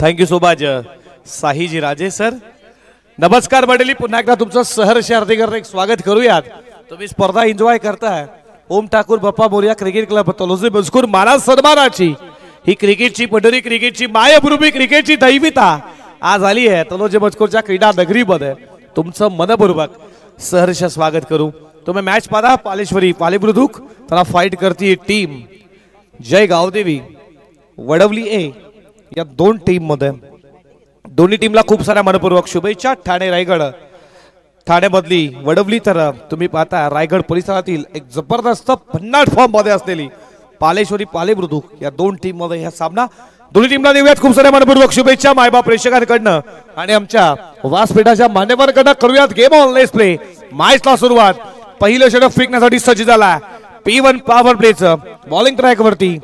Thank you so much साहीजी राजे sir. नमस्कार मंडळी, पुन्हा एकदा तुमचं सहर्ष हार्दिक स्वागत करूयात. तुम्ही स्पर्धा एन्जॉय करताय. ओम ठाकूर बाप्पा मोरया क्रिकेट क्लब तलोजी मजकूर माना सन्मानाची ही क्रिकेटची पंढरी, क्रिकेटची मायभूमी, क्रिकेटची दैविता आज आली आहे तलोजी मजकूरच्या क्रीडा नगरीमध्ये. तुमचं मनपूर्वक सहर्ष स्वागत करू. तुम्ही मॅच पाहता. पालेश्वरी पालेबुद्रुक त्याला फाईट करती टीम जय गावदेवी वडवली ए या दोन टीम मध्ये. दोन्ही टीमला खूप साऱ्या मनपूर्वक शुभेच्छा. ठाणे रायगड, ठाण्यामधली वडवली तर तुम्ही पाहता रायगड परिसरातील एक जबरदस्त भन्नाट फॉर्म मध्ये असलेली पालेश्वरी पालेबुद्रुक या दोन टीम मध्ये हा सामना. दोन्ही टीमला देऊयात खूप साऱ्या मनपूर्वक शुभेच्छा मायबाप प्रेक्षकांकडनं आणि आमच्या व्यासपीठाच्या मान्यवरांकडनं. करूयात गेम ऑन लेट्स प्ले. मॅचला सुरुवात. पहिलं षटक फेकण्यासाठी सज्ज झाला. P1 पॉवर प्लेचं बॉलिंग ट्रॅक वरती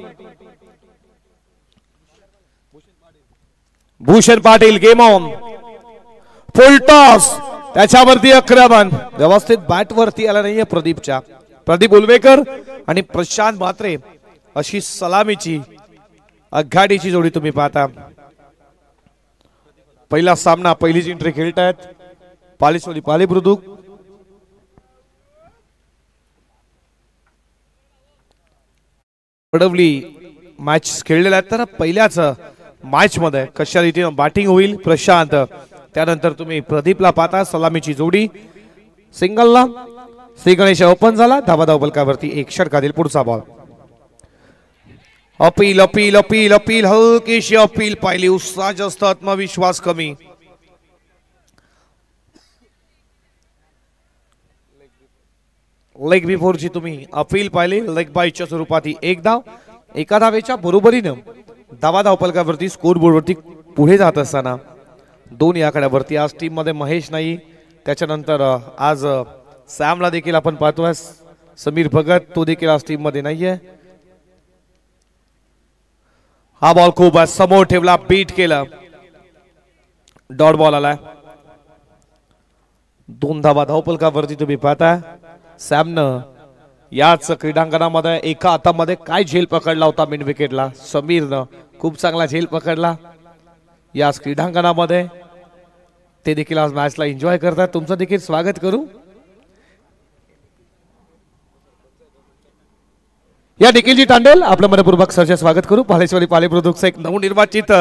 Bhushan Patil. Game on. Full toss. त्याच्यावरती आक्रमण व्यवस्थित बॅट वरती आला नाहीये प्रदीपच्या. प्रदीप उलवेकर आणि प्रशांत म्हात्रे अशी सलामीची आघाडीची जोडी तुम्ही पाहता. पहिला सामना, पहिलीच एंट्री खेळतायत पालेश्वरी पालेबुद्रुक. वडवली मॅच खेळलेला आहे तर पहिल्याच मॅच मध्ये कशा रीतीने बॅटिंग होईल प्रशांत. त्यानंतर तुम्ही प्रदीपला पाहता. सलामीची जोडी सिंगलला श्री गणेश ओपन झाला. धावा फलकावरती एक षटकातील पुढचा ball. Appeal appeal appeal appeal हलकीशी अपील पाहिली. उत्साह जास्त, आत्मविश्वास कमी. लेग बिफोरची तुम्ही अपील पाहिली. लेग बायच्या स्वरूपात एक धाव. एका धावेच्या बरोबरीनं धावा फलकावरती स्कोर बोर्डवरती पुढे जात असताना दोन आकड्यावरती. आज टीम मध्ये महेश नाही. त्याच्यानंतर आज सॅमला देखील आपण पाहतोय. समीर भगत तो देखील आज टीम मध्ये नाहीये. हा बॉल खूप समोर ठेवला, बीट केला. डॉट बॉल आलाय. दोन धावा धावफलकावरती तुम्ही पाहता. सॅमनं याच क्रीडांगणामध्ये एका हातामध्ये काय झेल पकडला होता मिड विकेटला. समीरनं खूप चांगला झेल पकडला याच क्रीडांगणामध्ये. ते देखील आज मॅचला एन्जॉय करतात. तुमचं देखील स्वागत करू. या निखिलजी तांडेल आपलं मनपूर्वक सहर्ष स्वागत करू. पालेश्वरी पालेबुद्रुकचे एक नवनिर्वाचित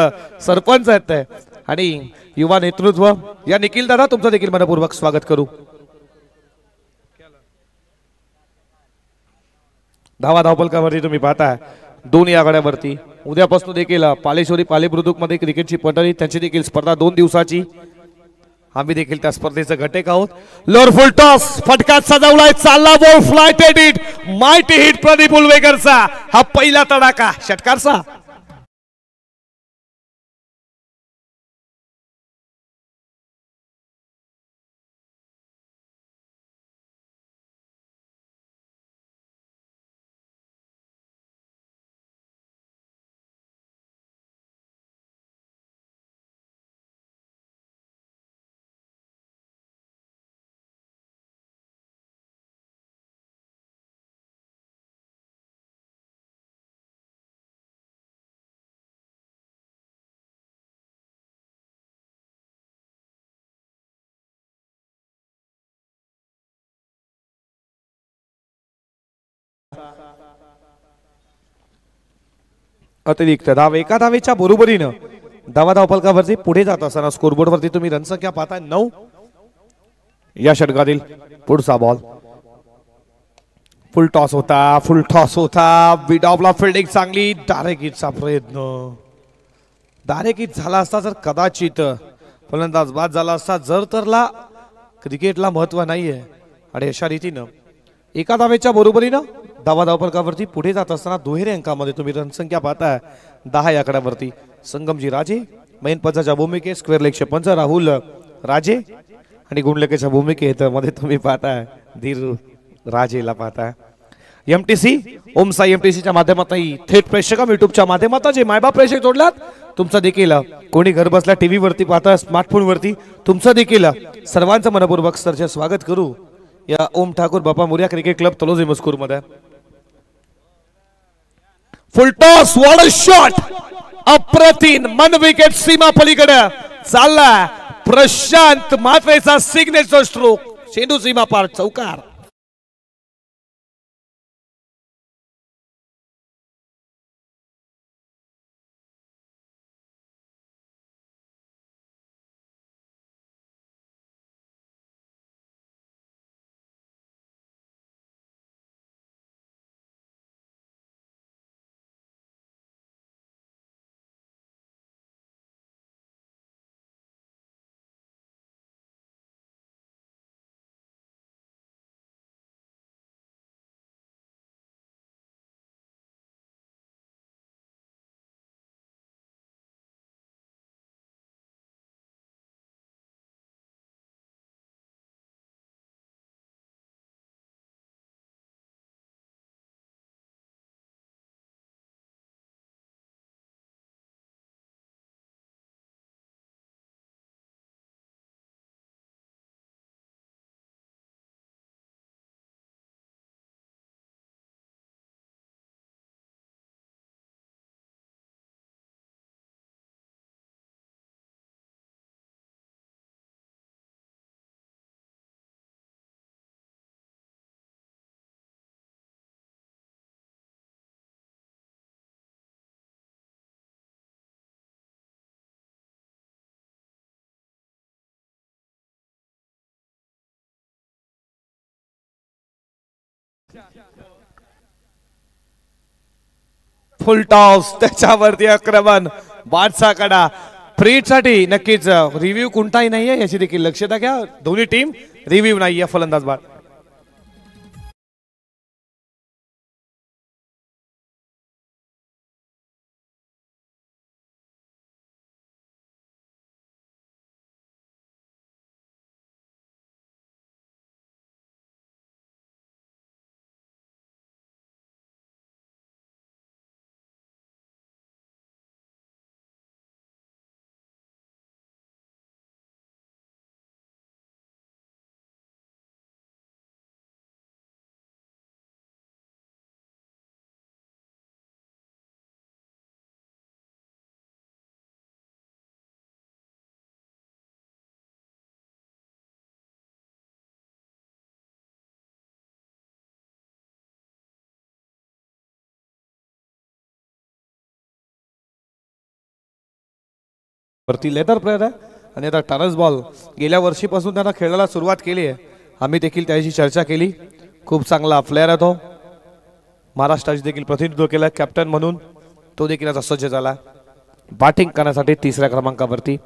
सरपंच आहेत आणि युवा नेतृत्व. या निखिल दादा तुमचं देखील मनपूर्वक स्वागत करू. धावा धावफलकावरती तुम्ही पाहताय दोन आघाड्यावरती. उद्यापासून देखील पालेश्वरी पालेबुद्रुक मध्ये क्रिकेटची पंढरी, त्यांची देखील स्पर्धा 2 दिवसाची. आम्ही देखील त्या स्पर्धेचे घटक आहोत. लोअर फुल टॉस फटकात सजवलाय. चालला ball flighted hit, mighty hit Pradeep उलवेकरचा. हा पहिला तडाखा षटकारचा. अतिरिक्त धाव एका धावेच्या बरोबरीनं धावा धावफलकावरती पुढे जात असताना स्कोरबोर्ड वरती तुम्ही रनसंख्या पाहताय 9. या षटकातील पुढचा बॉल. फुल टॉस होता, फुल टॉस होता. विडॉपला फिल्डिंग चांगली. डायरेक्ट हिटचा प्रयत्न. डायरेक्ट हिट झाला असता जर कदाचित फलंदाज बाद झाला असता. जर तरला क्रिकेटला महत्व नाहीये आणि अशा रीतीनं एका धावेच्या बरोबरीनं धावा धावफलकावरती पुढे जात असताना दुहेरी अंकामध्ये तुम्ही रनसंख्या पाहताय 10 आकड्यावरती. संगमजी राजे मेन पंचाच्या भूमिकेत, स्क्वेअर लेगचे पंच राहुल राजे आणि गुणलेखेच्या भूमिकेत मध्ये तुम्ही पाहताय धीर राजेला पाहताय. एमटीसी ओमसाई एमटीसीच्या माध्यमातून थेट प्रेक्षक युट्यूबच्या माध्यमातून जे मायबाप प्रेक्षक जोडलात तुमचं देखील कोणी घर बसल्या टीव्ही वरती पाहता स्मार्टफोन वरती तुमचं देखील सर्वांचं मनपूर्वक सरचे स्वागत करू या ओम ठाकूर बाप्पा मोरया क्रिकेट क्लब तलोजी मजकूर मध्ये. Full toss, what a shot. अप्रतिम मन विकेट सीमा पलीकडे चालला प्रशांत म्हात्रेचा सिग्नेचर स्ट्रोक चेंडू सीमा पार चौकार. फुल टॉस त्याच्यावरती आक्रमण बादशा कडा प्रीट साठी नक्कीच रिव्ह्यू कोणताही नाहीये याची देखील लक्षात घ्या. दोन्ही टीम रिव्ह्यू नाहीये फलंदाज बाद. वरती लेदर प्लेअर आहे आणि आता टर्नस बॉल गेल्या वर्षीपासून त्यांना खेळायला सुरुवात केली आहे. आम्ही देखील त्याची चर्चा केली. खूप चांगला प्लेअर आहे तो. महाराष्ट्राचे देखील प्रतिनिधित्व केलं कॅप्टन म्हणून. तो देखील आता सज्ज झाला बॅटिंग करण्यासाठी. तिसऱ्या क्रमांकावरती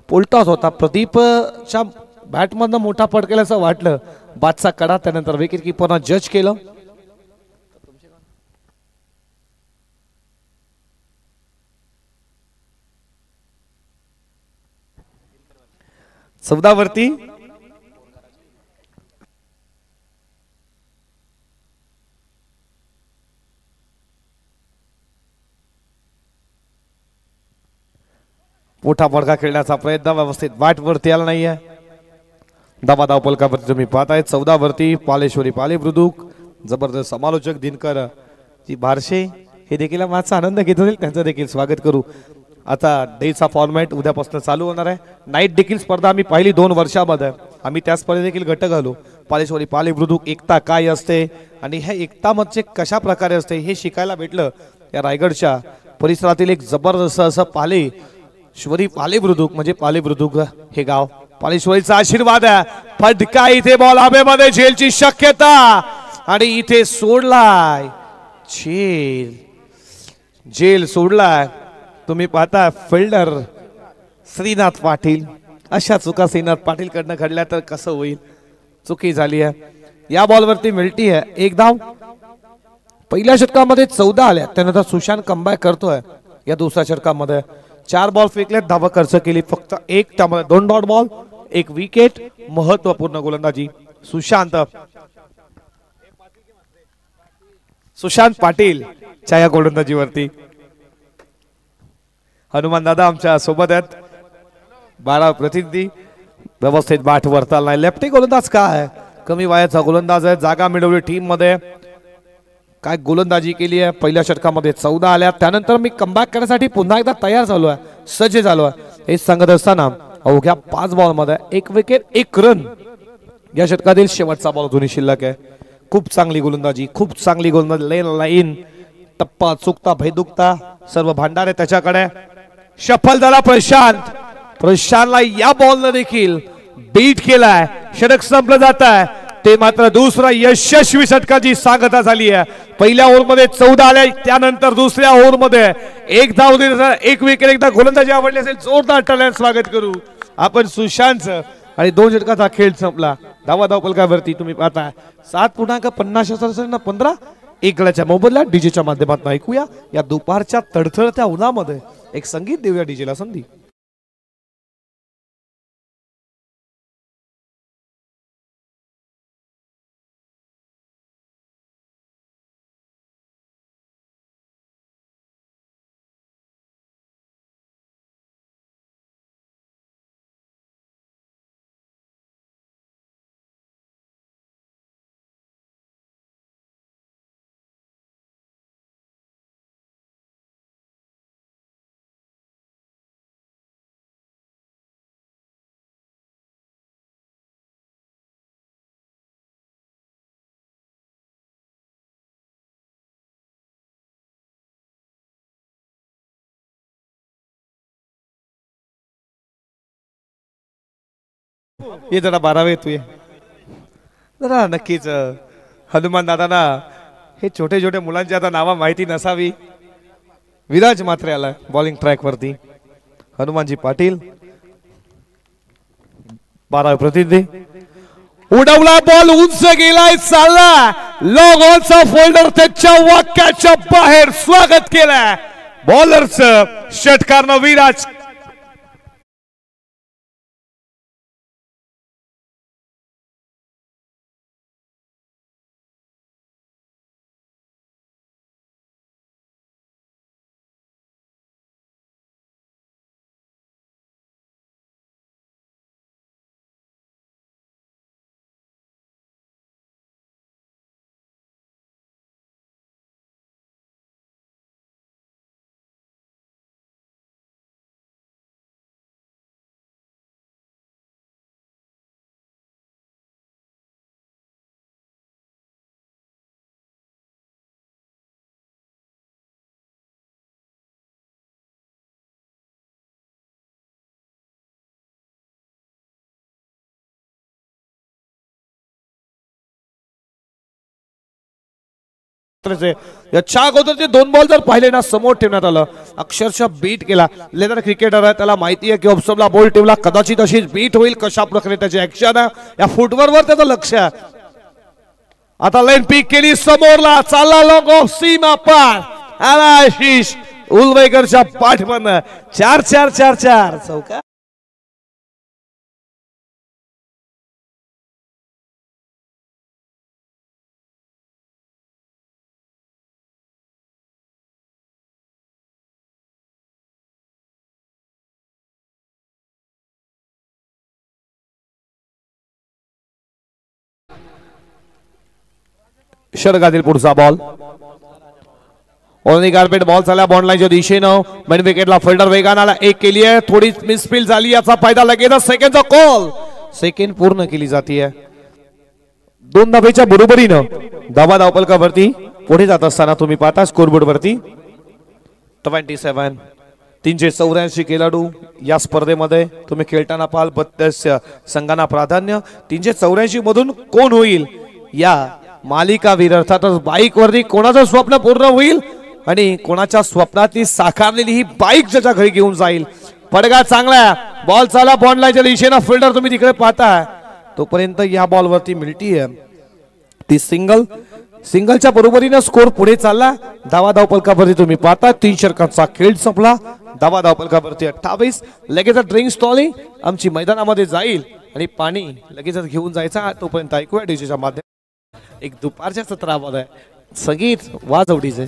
पोलटॉस होता. प्रदीपच्या बॅटमधनं मोठा पडकेल्याचं वाटलं. बादशा कडा त्यानंतर विकेट किपरनं जज केलं. चौदावरती मोठा फडका खेळण्याचा प्रयत्न व्यवस्थित बॅट वरती आला नाहीये. दबादाव पलकावरती तुम्ही पाहताय. 14 वरती पालेश्वरी पाले बुद्रुक. जबरदस्त समालोचक दिनकर जी बारशे हे देखील माझा आनंद घेत होतील. त्यांचं देखील स्वागत करू. आता डेचा फॉर्मॅट उद्यापासून चालू होणार आहे. नाईट देखील स्पर्धा आम्ही पाहिली 2 वर्षामध्ये. आम्ही त्या स्पर्धेत देखील घटक घालू. पालेश्वरी पाले बुद्रुक एकता काय असते आणि हे एकता मध्ये कशा प्रकारे असते हे शिकायला भेटलं. या रायगडच्या परिसरातील एक जबरदस्त असं पालेश्वरी पाले बुद्रुक म्हणजे पाले बुद्रुक हे गाव. पालेश्वरीचा आशीर्वाद आहे. फटका इथे बॉल हवेमध्ये झेलची शक्यता आणि इथे सोडलाय जेल सोडलाय. तुम्ही पाहता फिल्डर श्रीनाथ पाटील. अशा चुका श्रीनाथ पाटील कडनं घडल्या तर कसं होईल. चुकी झाली आहे. या बॉलवरती मिळती आहे 1 धाव. पहिल्या षटकामध्ये 14 आल्या. त्यानंतर सुशांत कमबॅक करतोय. या दुसऱ्या षटकामध्ये 4 बॉल फेकले, धावा खर्च केली फक्त 1. त्यामध्ये 2 डॉट बॉल 1 विकेट. महत्वपूर्ण गोलंदाजी सुशांत पाटील च्या या गोलंदाजीवरती. हनुमान दादा आमच्या सोबत आहेत. 12 प्रतिनिधी. व्यवस्थित बॅट वरताल नाही. लेफ्टी गोलंदाज का आहे. कमी वयाचा गोलंदाज आहे. जागा मिळवली टीम मध्ये. काय गोलंदाजी केली आहे, पहिल्या षटकामध्ये 14 आल्या, त्यानंतर मी कमबॅक करण्यासाठी पुन्हा एकदा तयार झालो आहे, सज्ज झालो आहे हे सांगत असताना अवघ्या 5 बॉलमध्ये 1 विकेट 1 रन या षटकातील शेवटचा बॉल अजूनही शिल्लक आहे. खूप चांगली गोलंदाजी, खूप चांगली गोलंदाजी, लेन लाईन टप्पा चुकता भैदुकता सर्व भांडार आहे त्याच्याकडे. शफल झाला प्रशांतला या बॉलने देखील बीट केलाय, षटक संपलं जात आहे. ते मात्र दुसरा यशस्वी षटकाची सांगता झाली आहे. पहिल्या ओव्हरमध्ये 14 आल्या, त्यानंतर दुसऱ्या ओव्हरमध्ये 1 धाव, 1 विकेट. एकदा गोलंदाजी आवडली असेल जोरदार टाळ्याने स्वागत करू आपण सुशांतचं. आणि 2 षटकाचा खेळ संपला. धाव फलकावरती तुम्ही पाहता 7.50 15 एक गळ्याच्या मोबदला डीजेच्या माध्यमातून ऐकूया या दुपारच्या तडतडत्या उन्हामध्ये एक संगीत देऊया डीजेला संधी. ये जरा 12 तू ये जरा. नक्कीच हनुमान दादांना हे छोटे छोटे मुलांची आता नावा माहिती नसावी. विराज मात्रे आलाय बॉलिंग ट्रॅक वरती. हनुमानजी पाटील 12 प्रतिनिधी. उडवला बॉल, उंच गेलाय, चालला लॉग ऑनचा फोल्डर त्याच्या वाक्याच्या बाहेर. स्वागत केलंय बॉलरचं षटकारनं विराज. याच्या अगोदर ते 2 बॉल जर पाहिले ना समोर ठेवण्यात आलं, अक्षरशः बीट केला. लेदर क्रिकेटर आहे, त्याला माहिती आहे की ऑप्शनला बॉल ठेवला कदाचित अशीच बीट होईल. कशा प्रकारे त्याची ऍक्शन आहे या फुटवर त्याचं लक्ष आहे. आता लाईन पिक केली, समोरला चालला लॉंग ऑफ सीमा पार आला आशिष उलवेकरच्या पाठमधनं. 4-4 चौका. षटकातील पुढचा बॉल ओनली कार्पेट बॉल झाला बॉन्ड लाईनच्या दिशेनं. मेन विकेटला फिल्डर वेगानं आला, 1 केली आहे, थोडी मिसफील झाली, याचा फायदा लगेच सेकंडचा कॉल. सेकंड पूर्ण केली जाते 2 धावेच्या बरोबरीनं. धावफलकावरती पुढे जात असताना तुम्ही पाहता स्कोरबोर्ड वरती 27 384 खेळाडू या स्पर्धेमध्ये तुम्ही खेळताना पाहाल. 32 संघांना प्राधान्य. 384 मधून कोण होईल या मालिकावीर अर्थातच बाईक वरती कोणाचं स्वप्न पूर्ण होईल आणि कोणाच्या स्वप्नातली साकारलेली ही बाईक ज्याच्या घरी घेऊन जाईल. फडगा चांगला, बॉल चाला बॉन्ड लाईनच्या दिशेनं. फिल्डर तुम्ही तिकडे पाहता तोपर्यंत या बॉल वरती मिळती आहे ती सिंगलच्या बरोबरीनं स्कोर पुढे चालला. धावफलकावरती तुम्ही पाहता 3 षटकांचा खेळ संपला. धावफलकावरती 28. लगेच ड्रिंक स्टॉलिंग आमची मैदानामध्ये जाईल आणि पाणी लगेच घेऊन जायचा. तोपर्यंत ऐकूया डीजेच्या माध्यमातून एक दुपारच्या सत्रामध्ये संगीत वाजवडीचे.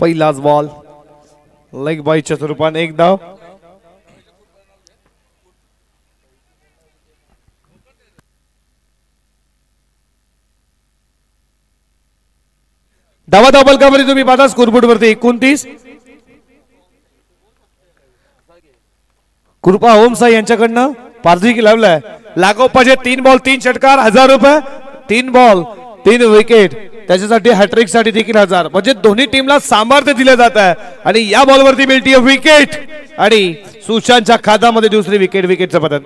पहिलाच बॉल लेग बाईच्या स्वरूपाने एक धाव. धावा धावल का बरी तुम्ही पाहता स्कोरबोर्ड वरती 29. कृपा ओमसाई यांच्याकडनं पारजी लावलाय. लागोपाचे 3 बॉल 3 षटकार 1000 रुपये. 3 बॉल 3 विकेट त्याच्यासाठी हॅट्रिक साठी देखील 1000. म्हणजे दोन्ही टीमला सामर्थ्य दिलं जात आहे आणि या बॉलवरती मिळते विकेट आणि सुशांतच्या खात्यामध्ये दुसरी विकेट. विकेटचं पतन.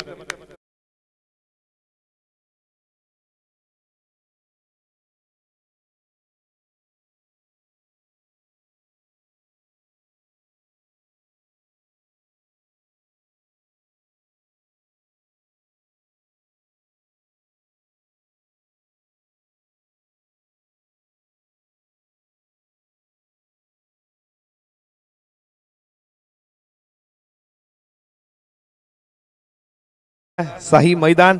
साही मैदान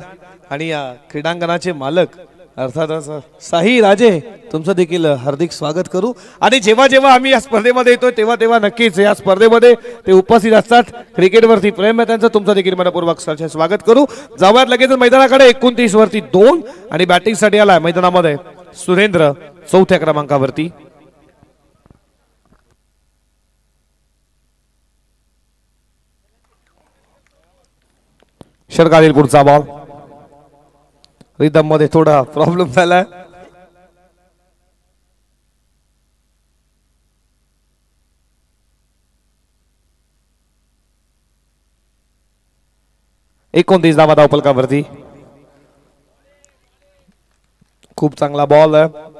आणि या क्रीडांगणाचे मालक अर्थातच साही राजे तुमचं देखील हार्दिक स्वागत करू. आणि जेव्हा जेव्हा आम्ही या स्पर्धेमध्ये येतो तेव्हा तेव्हा नक्कीच या स्पर्धेमध्ये ते उपस्थित असतात. क्रिकेटवरती प्रेम आहे त्यांचं. तुमचं देखील मनपूर्वक स्वागत करू. जाऊयात लगेच मैदानाकडे. 29 वरती 2 आणि बॅटिंगसाठी आलाय मैदानामध्ये सुरेंद्र 4थ्या क्रमांकावरती. षटकातील पुढचा बॉल. रिदम मध्ये थोडा प्रॉब्लेम झालाय. एकोणतीस धावा धावफलकावरती. खूप चांगला बॉल आहे.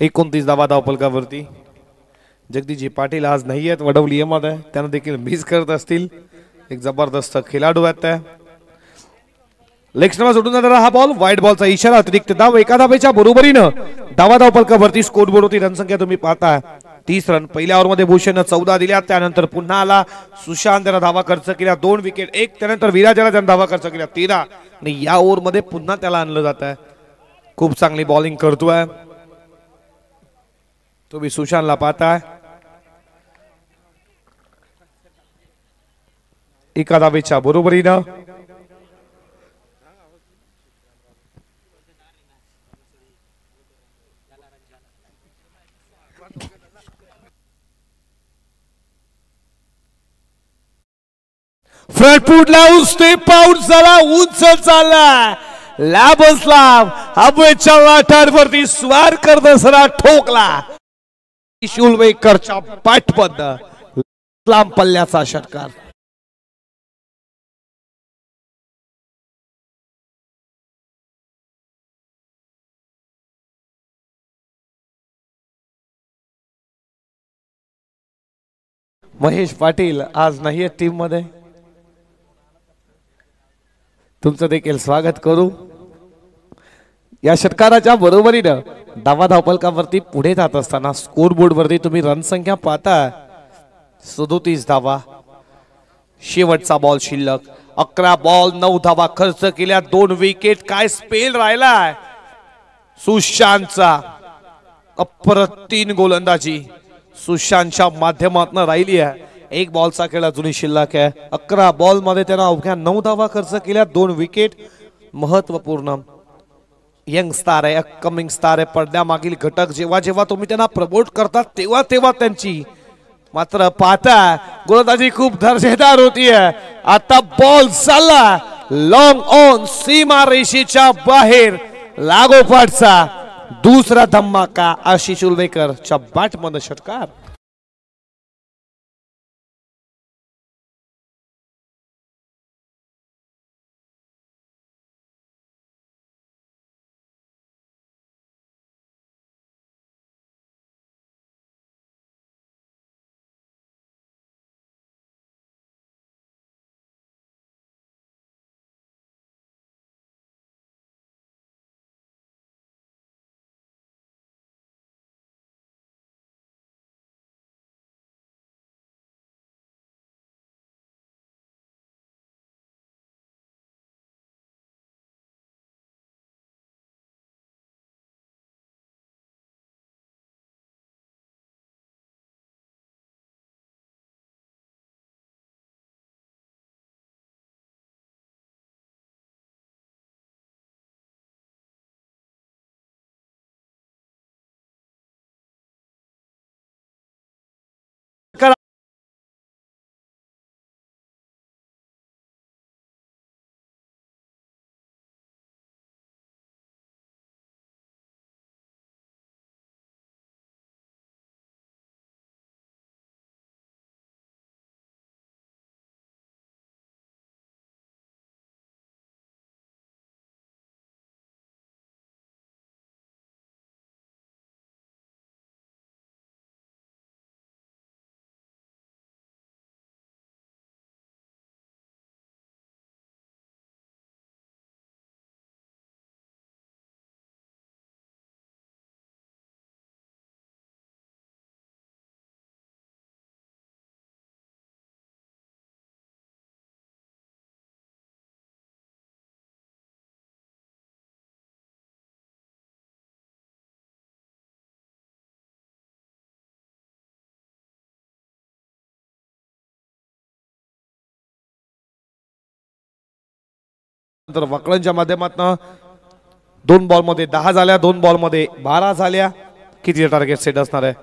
एकोणतीस धावा धावफलकावरती. जगदीशजी पाटील आज नाही आहेत वडवली मध्ये. त्यांना देखील मिस करत असतील. एक जबरदस्त खेळाडू आहेत त्या. लेग स्टंपला सोडून जाणारा हा बॉल. वाईट बॉलचा इशारा. अतिरिक्त धाव. एका धावेच्या बरोबरीनं धावा धावफलकावरती स्कोरबोर्ड होती. रणसंख्या तुम्ही पाहता 30 रन. पहिल्या ओव्हरमध्ये भूषणनं 14 दिल्या. त्यानंतर पुन्हा आला सुशांत त्याला धावा खर्च केल्या 2 विकेट 1. त्यानंतर विराजाला त्यानं धावा खर्च केल्या 13 आणि या ओव्हरमध्ये पुन्हा त्याला आणलं जात आहे. खूप चांगली बॉलिंग करतोय. तुम्ही सुशांतला पाहताय. एका धावेच्या बरोबरीनं फ्रंट फूटला स्टेप आउट झाला. उंच चालला. लॅब स्लाब हवेच्या लाटांवरती स्वार करत असताना ठोकला. शुलवेकरच्या बॅटबद्द लांब पल्ल्याचा षटकार. महेश पाटील आज नाही आहेत टीम मध्ये. तुमचं देखील स्वागत करू. या षटकाराच्या बरोबरीनं धावा धावफलकावरती पुढे जात असताना स्कोरबोर्ड वरती तुम्ही रनसंख्या पाहता 37 धावा. शेवटचा बॉल शिल्लक. 11 बॉल 9 धावा खर्च केल्या 2 विकेट. काय स्पेल राहिलाय सुशांतचा. अप्रतिम गोलंदाजी सुशांतच्या माध्यमातून राहिली आहे. 1 बॉलचा खेळ अजूनही शिल्लक आहे. 11 बॉल मध्ये त्यानं अवघ्या 9 धावा खर्च केल्या 2 विकेट. महत्वपूर्ण यंग स्टार आहे. अपकमिंग स्टार आहे. पडद्यामागील घटक जेव्हा जेव्हा तुम्ही त्यांना प्रमोट करतात तेव्हा तेव्हा त्यांची मात्र पाहता गोलंदाजी खूप दर्जेदार होती आहे. आता बॉल चालला लॉंग ऑन सीमा रेषेच्या बाहेर. लागोपाठचा दुसरा धमाका. आशिष उलवेकरच्या बॅटमध्ये षटकार. तर वकळांच्या माध्यमातून 2 बॉल मध्ये 10 झाल्या, 2 बॉल मध्ये 12 झाल्या. किती टार्गेट सेट असणार आहे?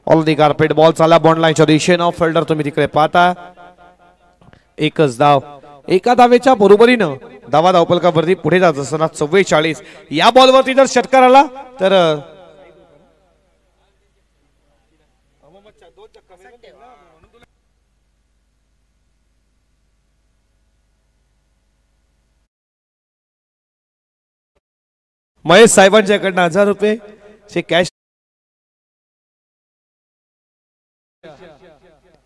ऑल दी कार्पेट बॉल चालला बॉन्ड लाईनच्या दिशेने. ऑफ फिल्डर तुम्ही तिकडे पाहता. एकच धाव, एका धावेच्या बरोबरीनं धावा धावपलकावरती पुढे जात असताना 44. या बॉलवरती जर षटकार आला तर महेश साहेबांच्याकडनं 1000 रुपये चे कॅश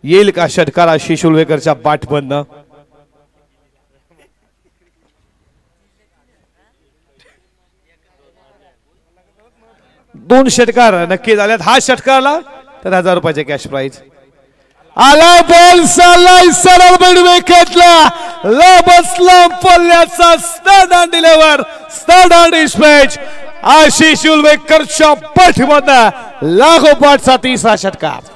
येईल का? षटकार आशिष उलवेकरच्या बाटमधनं. दोन षटकार नक्की झाल्यात. हा षटकारला तर 1000 रुपयाचे कॅश प्राइज. आला बॉल चाललाय सरळ विकेटला. बसला पल्ल्याचा stand and deliver, stand and dispatch. Ashish उलवेकरच्या पाठीमधनं लागोपाठचा तिसरा षटकार.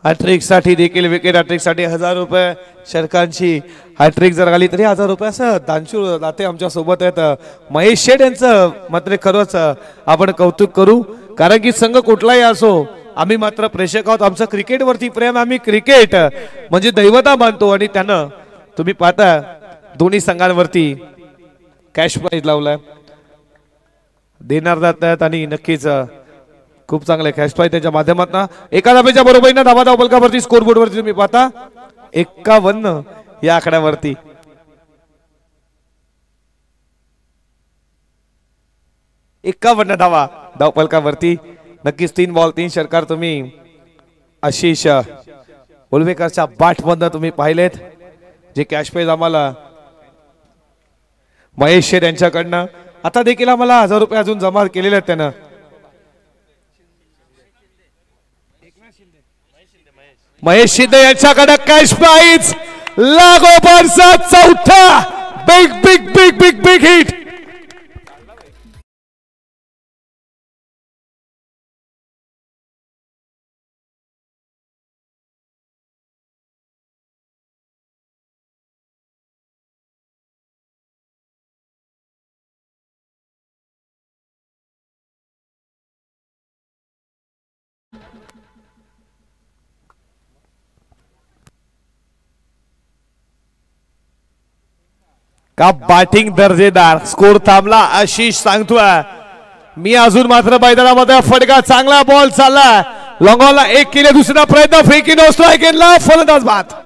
हॅट्रिक साठी देखील विकेट. हॅट्रिक साठी 1000 रुपये. षटकांची हॅट्रिक जर आली तरी 1000 रुपये. असं दानशूर दाते आमच्या सोबत आहेत. महेश शेठ यांचं मात्र खरंच आपण कौतुक करू, कारण की संघ कुठलाही असो आम्ही मात्र प्रेक्षक आहोत. आमचं क्रिकेटवरती प्रेम, आम्ही क्रिकेट म्हणजे दैवता मानतो. आणि त्यानं तुम्ही पाहता दोन्ही संघांवरती कॅश प्राइज लावलाय. देणार जातात आणि नक्कीच खूप चांगले कॅश प्राइज त्याच्या माध्यमातून. एका धावेच्या बरोबरीनं धावा धावपलकावरती स्कोर बोर्ड वरती तुम्ही पाहता 51 या आकड्यावरती. एकावन्न धावा धावपलकावरती. नक्कीच 3 बॉल 3 षटकार तुम्ही आशिष उलवेकरच्या बाटमधनं तुम्ही पाहिलेत. जे कॅश प्राइज आम्हाला महेश शेठ यांच्याकडनं आता देखील आम्हाला 1000 रुपये अजून जमा केलेले आहेत त्यानं. महेश शिंदे यांच्याकडे कॅश प्राइज लागोपाठचा चौथा big big big big big hit. का बॅटिंग दर्जेदार. स्कोर थांबला. आशिष सांगतोय मी अजून मात्र मैदानामध्ये. फटका चांगला बॉल चालला लॉंगॉनला. 1 केले. दुसरा प्रयत्न फेकी नो स्ट्राइक ला. फलंदाज बाद.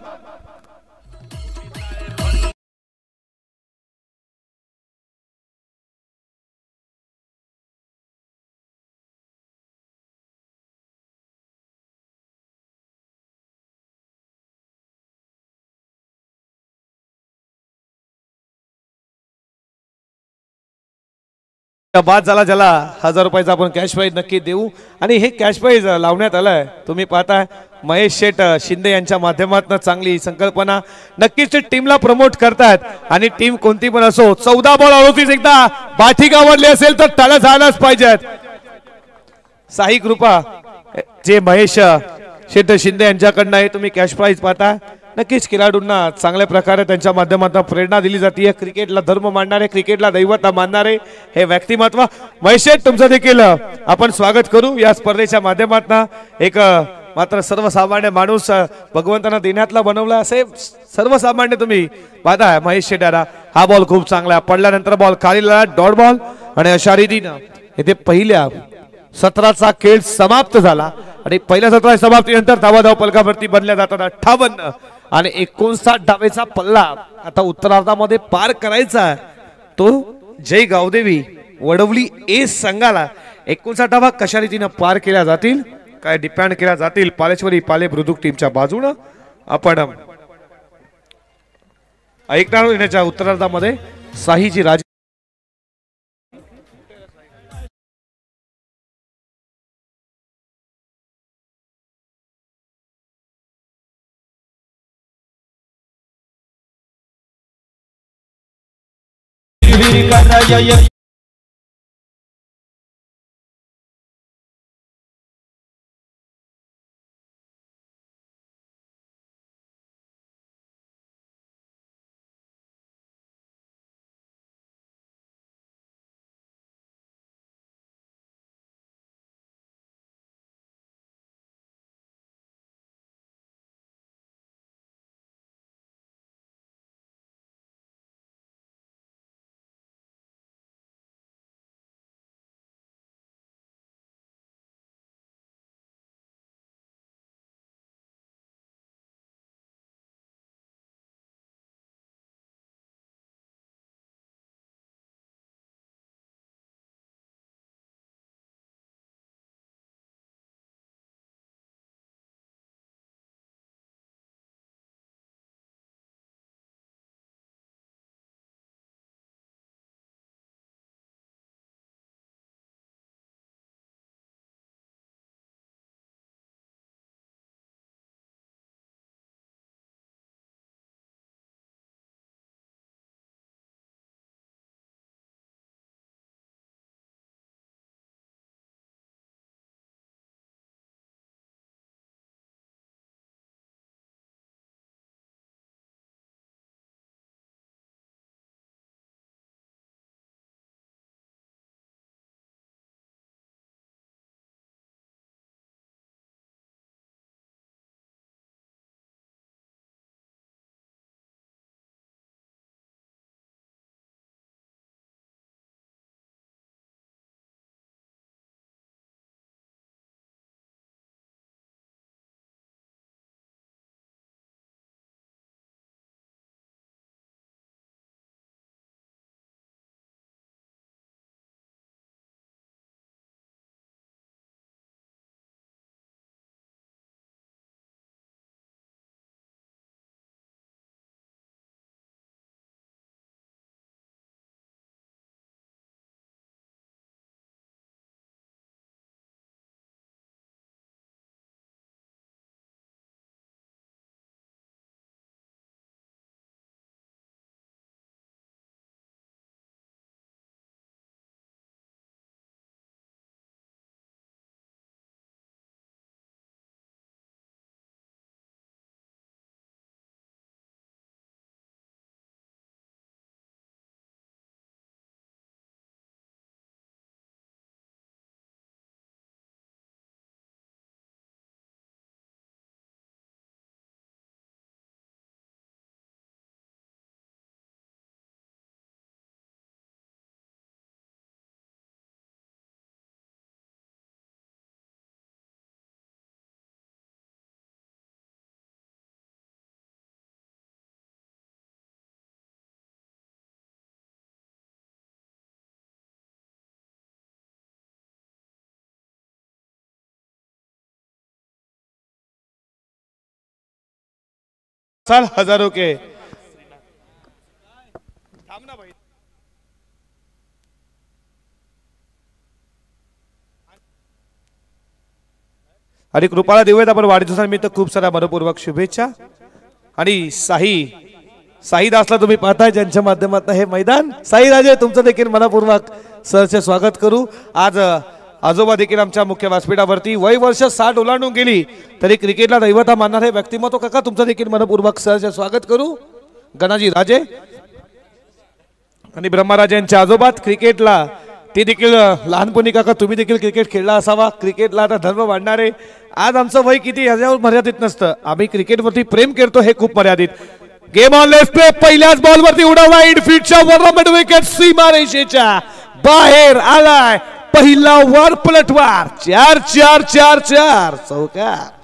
बाद झाला, ज्याला 1000 रुपयाचा आपण कॅश प्राइज नक्की देऊ. आणि हे कॅश प्राइज लावण्यात आलंय तुम्ही पाहताय महेश शेठ शिंदे यांच्या माध्यमातून. चांगली संकल्पना. नक्कीच ते टीमला प्रमोट करतायत आणि टीम कोणती पण असो. 14 बॉल 38 एकदा बाठी आवडली असेल तर टाळ्या झाल्याच पाहिजेत. साई कृपा जे महेश शेठ शिंदे यांच्याकडनं आहे तुम्ही कॅश प्राइज पाहता. नक्कीच खेळाडूंना चांगल्या प्रकारे त्यांच्या माध्यमातून प्रेरणा दिली जाते. क्रिकेटला धर्म मानणारे, क्रिकेटला दैवता मानणारे हे व्यक्तिमत्व. महेश शेठ तुमचं देखील आपण स्वागत करू या स्पर्धेच्या माध्यमातून. एक मात्र सर्वसामान्य माणूस भगवंतांना देण्यातला बनवला असे सर्वसामान्य तुम्ही पाहताय महेश शेठ यांना. हा बॉल खूप चांगला पडल्यानंतर बॉल खालीला डॉट बॉल. आणि अशा रीतीनं इथे पहिल्या सत्राचा खेळ समाप्त झाला. आणि पहिल्या सत्राच्या समाप्तीनंतर धावा धावपलकावरती बनल्या जातात 58 आणि 59 धावेचा पल्ला आता उत्तरार्धामध्ये पार करायचा. तो जय गावदेवी वडवली ए संघाला 59 धावा कशा रीतीने पार केल्या जातील, काय डिपेंड केल्या जातील पालेश्वरी पाले बुद्रुक टीमच्या बाजूने आपण ऐकणार. येण्याच्या उत्तरार्धामध्ये साहीजी राज साल हजारों के आणि कृपाला देऊयात आपण वाढदिवसानिमित्त खूप साऱ्या मनपूर्वक शुभेच्छा। आणि साई दासला तुम्ही पाहताय ज्यांच्या माध्यमातून हे मैदान, साई राजे तुमचं देखील मनपूर्वक सरचे स्वागत करू। आज आजोबा देखील आमच्या मुख्य व्यासपीठावरती वय वर्ष 60 ओलांडून गेली तरी क्रिकेटला दैवता मानणारे व्यक्तिमत्व काका तुमचं देखील मनपूर्वक सरचे स्वागत करू। गणाजी राजे आणि ब्रह्मराजांच्या आजोबा क्रिकेटला ते देखील लहानपणी काका तुम्ही देखील क्रिकेट खेळला असावा, क्रिकेटला आता धर्म वाढणारे। आज आमचं वय किती याच्यावर मर्यादित नसतं, आम्ही क्रिकेटवरती प्रेम करतो हे खूप मर्यादित। गेम ऑन लेफ्ट पे पहिल्याच बॉलवरती उडवला इनफील्डच्या वर मिड विकेट सीमारेषेच्या बाहेर आलाय पहिला वर पलटवार 4-4-4-4 चौकार।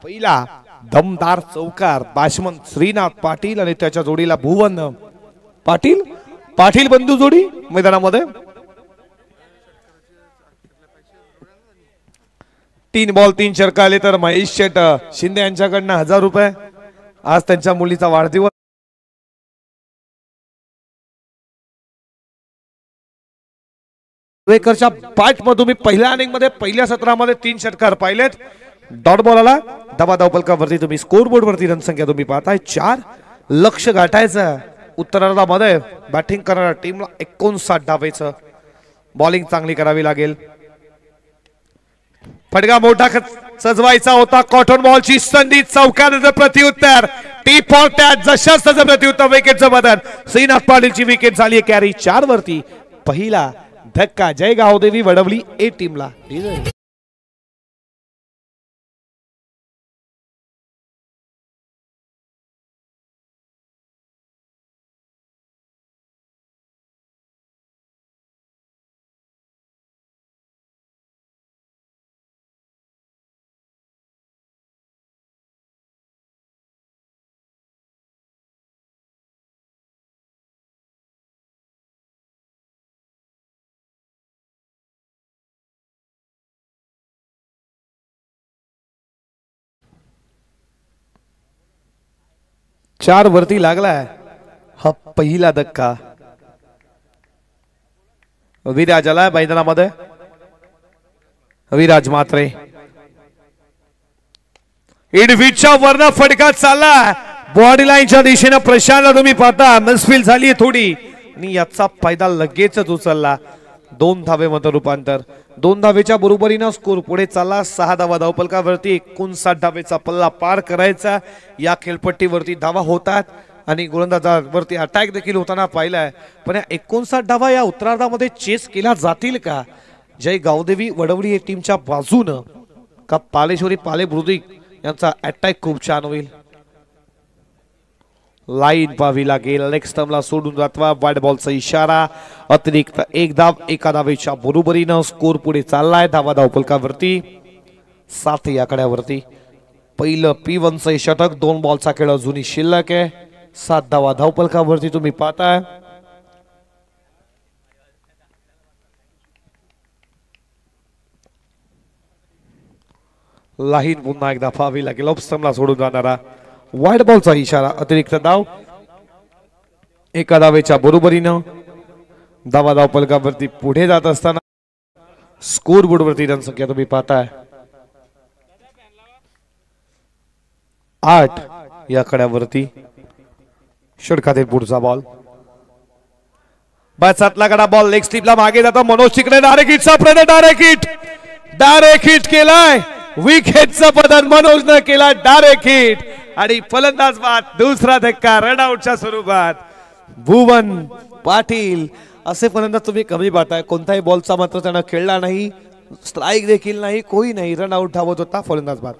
पहिला दमदार चौकार बॅट्समन श्रीनाथ पाटील आणि त्याच्या जोडीला भुवन पाटील पाटील बंधू जोडी मैदानामध्ये 3 बॉल 3 षटक आले तर महेश शेट शिंदे यांच्याकडनं 1000 रुपये. आज त्यांच्या मुलीचा वाढदिवस. वेकरच्या बॅट मध्ये तुम्ही पहिल्या इनिंग मध्ये पहिल्या सत्रामध्ये 3 षटकार पाहिलेत. डॉट बॉल आला दबा धाव फलकावरती तुम्ही स्कोर बोर्ड वरती रणसंख्या तुम्ही पाहताय 4. लक्ष गाठायचं उत्तरार्धामध्ये बॅटिंग करणाऱ्या टीमला 59 धावेचं बॉलिंग चांगली करावी लागेल. फटका मोठा सजवायचा होता. कॉटन बॉलची संधी चौकाराचं प्रत्युत्तर टीप फॉर टॅच जशाच त्याचं प्रत्युत्तर विकेटचं बदल. श्रीनाथ पाटीलची विकेट झाली कॅरी 4 वरती. पहिला धक्का जय गावदेवी वडवली ए टीमला. चार वरती लागलाय हा पहिला धक्का. विराज आलाय मैदानामध्ये. विराज मात्रे इडविटच्या वरनं फटका चालला बॉडी लाईनच्या दिशेने. प्रशांतला तुम्ही पाहता मिसफील झाली थोडी आणि याचा फायदा लगेचच उचलला. 2 धावेमध्ये रूपांतर. 2 धावेच्या बरोबरीनं स्कोर पुढे चालला. 6 धावा धावफलकावरती. 59 धावेचा पल्ला पार करायचा. या खेळपट्टीवरती धावा होतात आणि गोलंदाजावरती अटॅक देखील होताना पाहिलाय. पण या 59 धावा या उत्तरार्धामध्ये चेस केल्या जातील का? जय गावदेवी वडवली या टीमच्या बाजूनं का पालेश्वरी पाले बुद्रुक यांचा अटॅक खूप छान होईल. लाईन पाहावी लागेल. लेग स्टंपला सोडून जातवा. वाईड बॉलचा इशारा. अतिरिक्त 1 धाव 1 धावेच्या बरोबरीनं स्कोर पुढे चाललाय. धावा धावफलकावरती 7 या कड्यावरती. पहिलं P1चं षटक. 2 बॉलचा खेळ अजूनही शिल्लक आहे. 7 धावा धावफलकावरती तुम्ही पाहताय. लाईन पुन्हा एकदा पाहावी लागेल. ऑफ स्टंपला सोडून जाणारा वाईड बॉलचा इशारा. अतिरिक्त धाव 1 धावेच्या बरोबरीनं धावा धावफलकावरती पुढे जात असताना स्कोर बोर्डवरती रणसंख्या तुम्ही पाहताय 8 या कड्यावरती. षटकातील पुढचा बॉल. बॅटसातला कडा बॉल लेग स्लिपला मागे जातो. मनोज तिकडे डायरेक्ट हिटचा प्रयत्न. डायरेक्ट हिट केलाय. विकेटचं बदल मनोजनं केला. डायरेक्ट हिट आणि फलंदाज बाद. दुसरा धक्का रनआउटच्या स्वरूपात. भुवन पाटील असे फलंदाज तुम्ही कमी पाहताय. कोणताही बॉलचा मात्र त्यानं खेळला नाही. स्ट्राईक देखील नाही. कोई नाही. रनआउट धावत होता. फलंदाज बाद.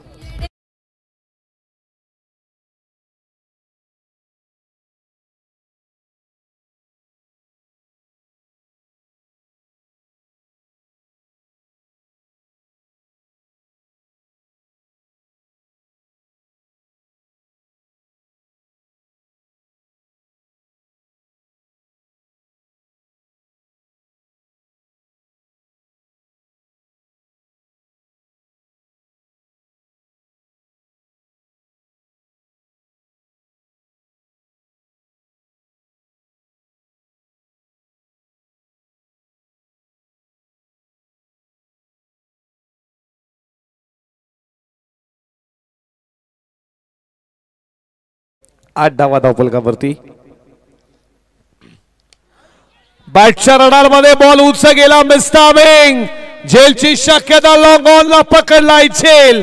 आठ धावा धावफलकावरती. बॅटच्या रडार मध्ये बॉल उंच गेला. मिस्टामिंग झेलची शक्यता. लॉंग ऑन ला पकडलाय झेल.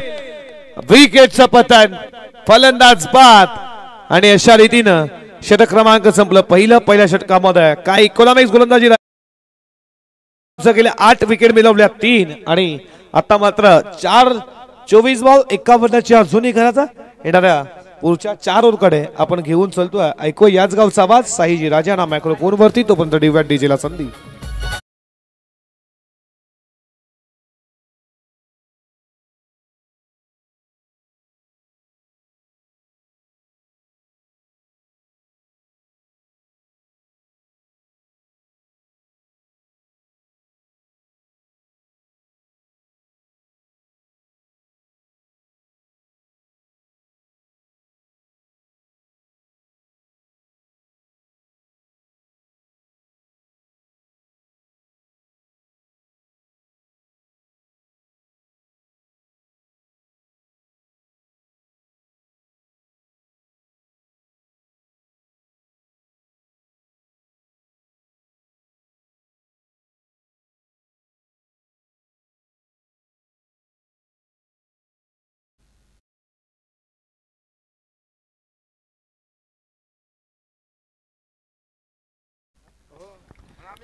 विकेटचं पतन. फलंदाज बाद. आणि अशा रीतीनं षटक क्रमांक संपलं. पहिल्या षटकामध्ये काय इकॉनॉमिक्स गोलंदाजी गेले. 8 विकेट मिळवल्या 3 आणि आता मात्र 24 बॉल 51 अजूनही घराचा येणाऱ्या पुढच्या 4 ओव्हरकडे आपण घेऊन चलतोय. ऐकू याच गावचा आवाज. साईजी राजा ना मायक्रोफोन वरती. तोपर्यंत डीव्याट डीजेला संधी.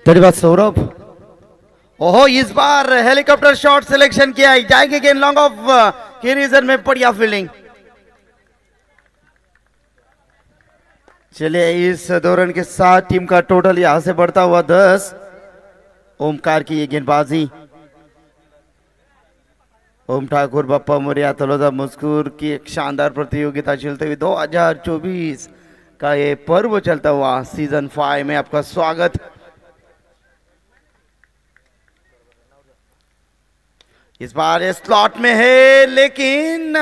धन्यवाद सौरभ। ओहो, इस बार हेलीकॉप्टर शॉट सिलेक्शन किया जाएगी गेंद लॉन्ग ऑफ के रीजन में, बढ़िया फील्डिंग। चलिए, इस दौरान के साथ टीम का टोटल यहां से बढ़ता हुआ 10। ओमकार की ये गेंदबाजी, ओम ठाकुर बप्पा मोरिया तलोजा मस्कूर की एक शानदार प्रतियोगिता चलते हुए 2024 का ये पर्व चलता हुआ सीजन 5 में आपका स्वागत। इस बार ये स्लॉट में है, लेकिन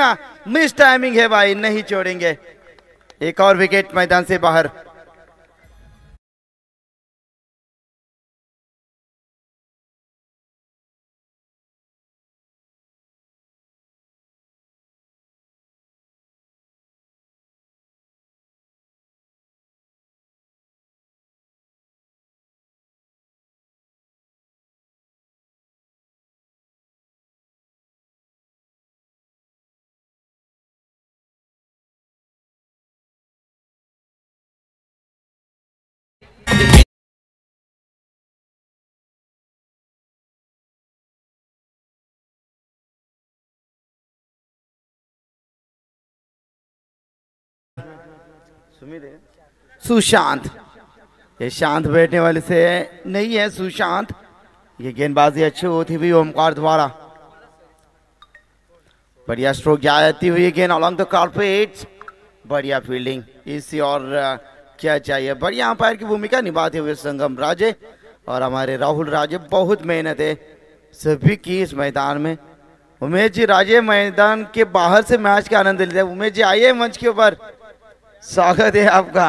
मिस टाइमिंग है भाई, नहीं छोड़ेंगे। एक और विकेट मैदान से बाहर। सुशांत, ये शांत बैठने वाले से नहीं है सुशांत। ये गेंदबाजी अच्छी होती हुई ओमकार द्वारा, बढ़िया स्ट्रोक जाती हुई गेंद अलॉन्ग द कारपेट, बढ़िया फील्डिंग। इसी और क्या चाहिए। बढ़िया अंपायर की भूमिका निभाते हुए संगम राजे और हमारे राहुल राजे, बहुत मेहनत है सभी की इस मैदान में। उमेश जी राजे मैदान के बाहर से मैच का आनंद लेते हैं। उमेश जी आइए मंच के ऊपर, स्वागत है आपका।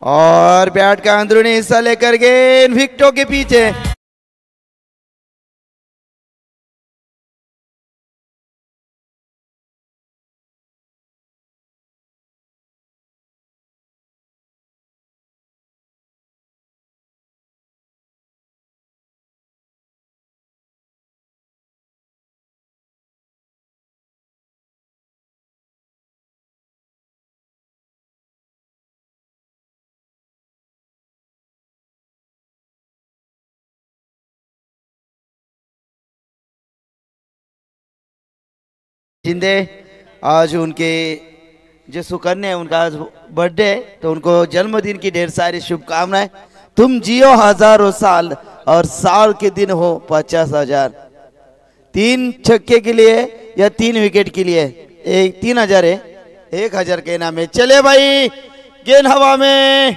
और बैट का अंदरूनी हिस्सा लेकर गेंद विकेटों के पीछे। जिंदे आज उनके जो सुकन्या है उनका आज बर्थडे है, तो उनको जन्मदिन की ढेर सारी शुभकामनाएं। तुम जियो हजारों साल और साल के दिन हो 50,000। 3 छक्के के लिए या 3 विकेट के लिए 3,000 है, 1,000 के नाम है। चले भाई, गेंद हवा में,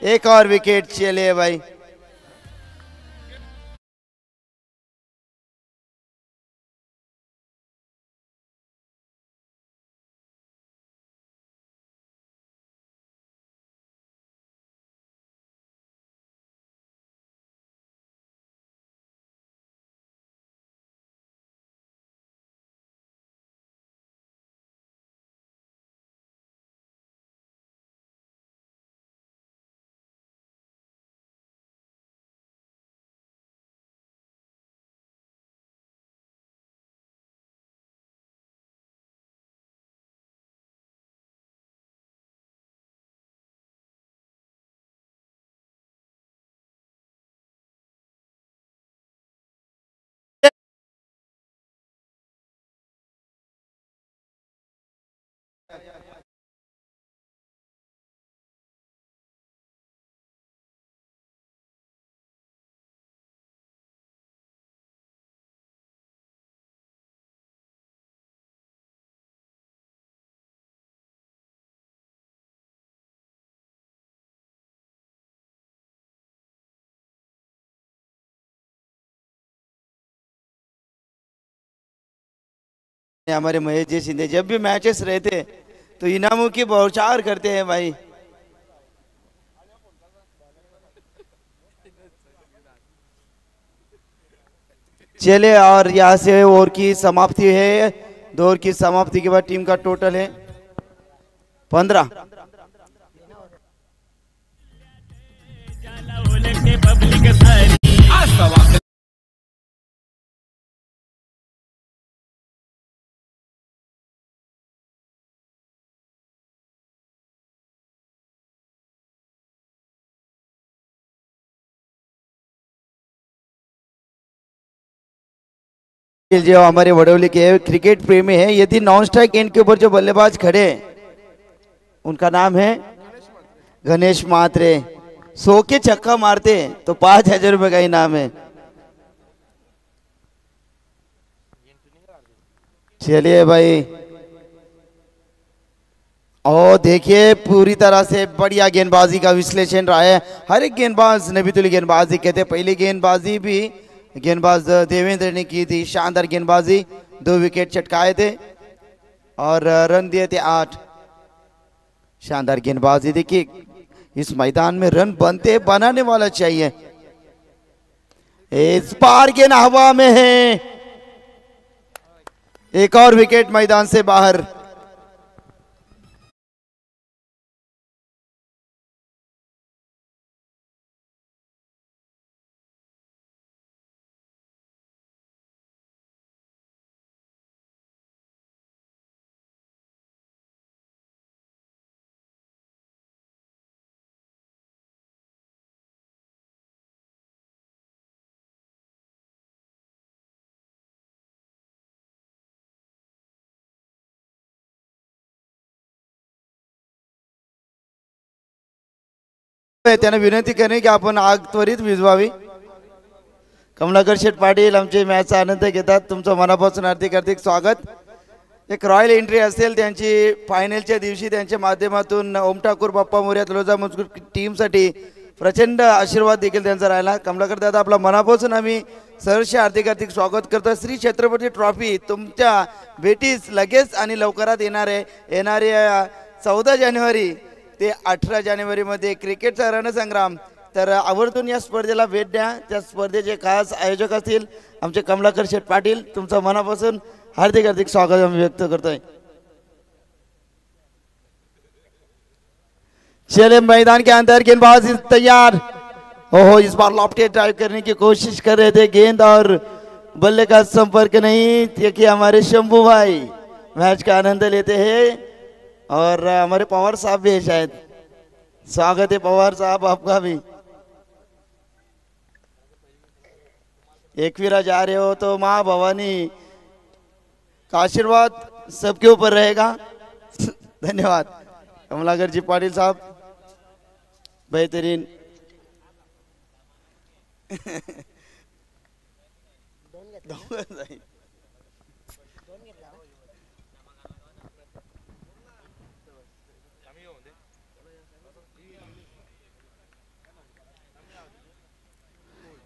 एक और विकेट। चले भाई, हमारे महेश जी शिंदे जब भी मैचेस रहते तो इनामों की बौछार करते हैं भाई। चले, और यहाँ से ओवर की समाप्ति है। 2 ओवर की समाप्ति के बाद टीम का टोटल है 15। जो हमारे वडोली के क्रिकेट प्रेमी है, यदि नॉन स्ट्राइक एंड के ऊपर जो बल्लेबाज खड़े उनका नाम है गणेश मात्रे। 100 के छक्का मारते तो 5,000 रुपए का इनाम है। चलिए भाई, और देखिए पूरी तरह से बढ़िया गेंदबाजी का विश्लेषण रहा है। हर एक गेंदबाज नबीतुल्य गेंदबाजी कहते हैं। पहली गेंदबाजी भी गेंदबाज देवेंद्र ने की थी, शानदार गेंदबाजी, 2 विकेट चटकाए थे और रन दिए थे 8। शानदार गेंदबाजी। देखिए इस मैदान में रन बनते बनाने वाला चाहिए। इस बार गेंद हवा में है, एक और विकेट मैदान से बाहर। त्यांना विनंती करणे की आपण आग त्वरित विझवावी। कमलाकर शेठ पाटील आमचे मॅचचा आनंद घेतात, तुमचं मनापासून हार्दिक हार्दिक स्वागत। एक रॉयल एंट्री असेल त्यांची फायनलच्या दिवशी, त्यांच्या माध्यमातून ओम ठाकूर बाप्पा मोरया तलोजा मजकूर टीमसाठी प्रचंड आशीर्वाद देखील त्यांचा राहिला। कमलाकर दादा आपला मनापासून आम्ही सहर्ष हार्दिक हार्दिक स्वागत करतो। श्री छत्रपती ट्रॉफी तुमच्या भेटीस लगेच आणि लवकरात येणारे 14 जानेवारी ते 18 जानेवारी मध्ये क्रिकेटचा रणसंग्राम। तर आवर्जून या स्पर्धेला भेट द्या। त्या स्पर्धेचे खास आयोजक असतील आमचे कमलाकर शेठ पाटील, तुमचं मनापासून हार्दिक हार्दिक स्वागत आम्ही व्यक्त करतोय। चले मैदान के अंदर गेंदबाज तैयार। ओहो, इस बार लॉफ्टेड ड्राइव करने की कोशिश कर रहे थे, गेंद और बल्ले का संपर्क नहीं। देखिए हमारे शंभू भाई मैच का आनंद लेते हैं और हमारे पवार साहब भी है शायद। स्वागत है पवार साहब आपका भी। एकवीरा जा रहे हो तो माँ भवानी का आशीर्वाद सबके ऊपर रहेगा। धन्यवाद कमलाकर जी पाटिल साहब, बेहतरीन।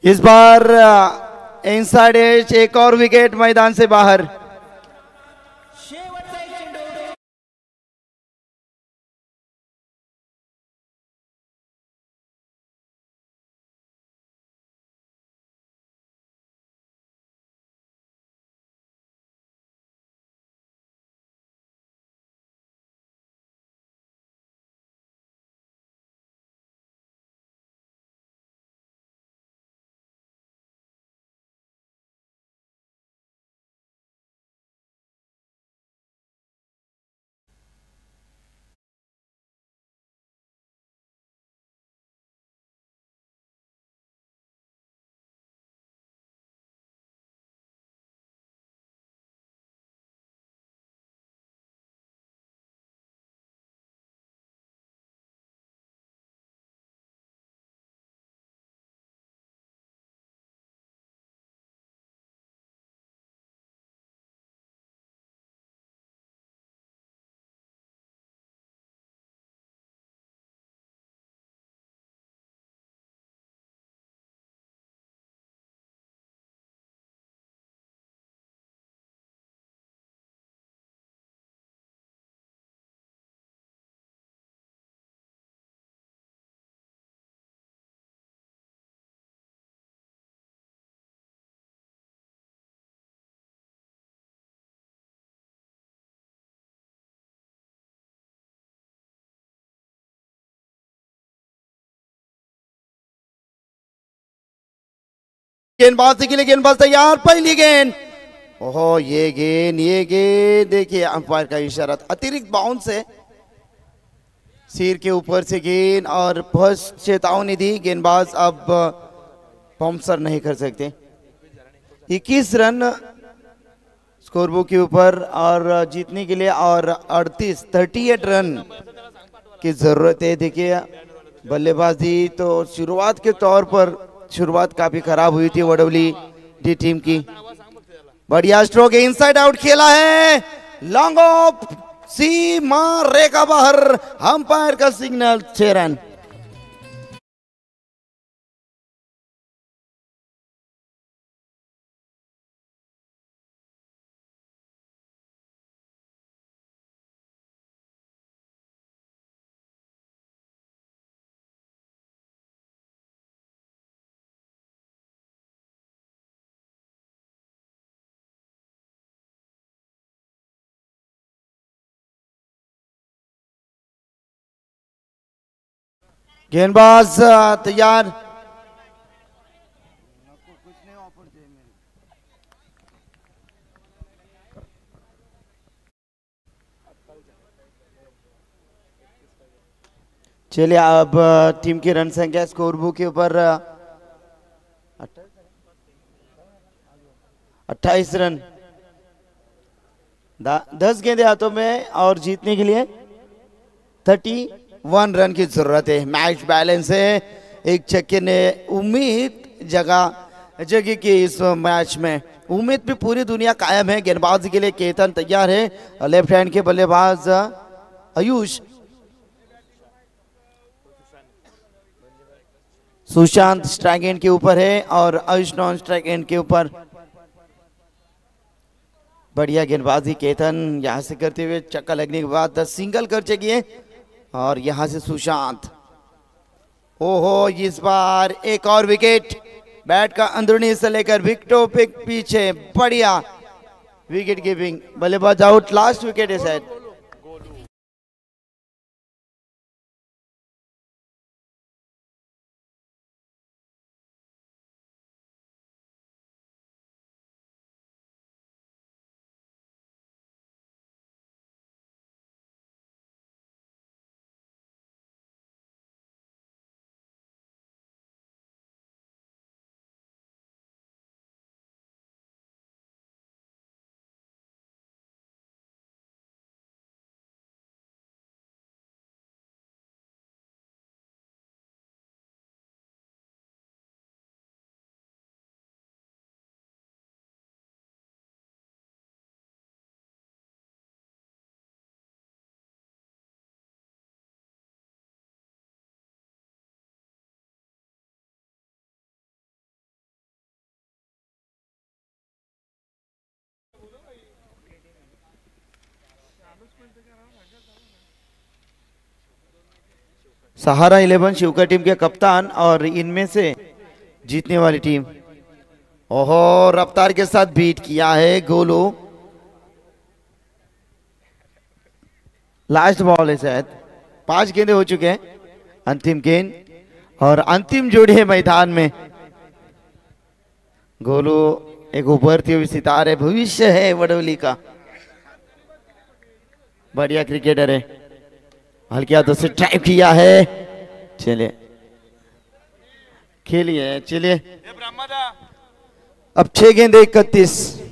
इस बार इनसाइड एज, एक और विकेट मैदान से बाहर। गेंदबाजी के लिए गेंदबाज तैयार, पहली गेंद। ओहो, ये गेंद देखिए अंपायर का इशारा, अतिरिक्त बाउंस है। सिर के ऊपर से गेंद और फर्स्ट चेतावनी दी, गेंदबाज अब बाउंसर नहीं कर सकते। 21 रन स्कोर बुक के ऊपर और जीतने के लिए और 38 रन की जरूरत है। देखिए बल्लेबाजी तो शुरुआत के तौर पर शुरुआत काफी खराब हुई थी वडोली डी टीम की। बढ़िया स्ट्रोक, इनसाइड आउट खेला है, लॉन्ग ऑफ, सीमा रेखा बाहर, अंपायर का सिग्नल, 6 रन। गेंदबाज तैयार, चलिए अब टीम की रन संख्या स्कोर बुक के ऊपर 28 रन, 10 गेंदे हाथों में और जीतने के लिए 31 रन की जरूरत है। मैच बैलेंस है, एक छक्के ने उम्मीद जगह की इस मैच में, उम्मीद भी पूरी दुनिया कायम है। गेंदबाजी के लिए केतन तैयार है, लेफ्ट हैंड के बल्लेबाज आयुष, सुशांत स्ट्राइक एंड के ऊपर है और आयुष नॉन स्ट्राइक एंड के ऊपर। बढ़िया गेंदबाजी केतन यहां से करते हुए, चक्का लगने के बाद 10 सिंगल कर चाहिए और यहां से सुशांत, ओहो इस बार एक और विकेट, बैट का अंदरूनी से लेकर विकेटों पे पीछे, बढ़िया विकेट कीपिंग, बल्लेबाज आउट, लास्ट विकेट है शायद। सहारा 11 शिवका टीम के कप्तान और इनमें से जीतने वाली टीम, ओहो रफ्तार के साथ बीट किया है गोलू। लास्ट बॉल है शायद, 5 गेंदे हो चुके हैं, अंतिम गेंद और अंतिम जोड़ी है मैदान में। गोलू एक उभरती हुई सितारे, भविष्य है वडोली का, बढ़िया क्रिकेटर है, हल्के हाथों से ट्राई किया है, चलिए खेलिए, चलिए अब 6 गेंदे 31।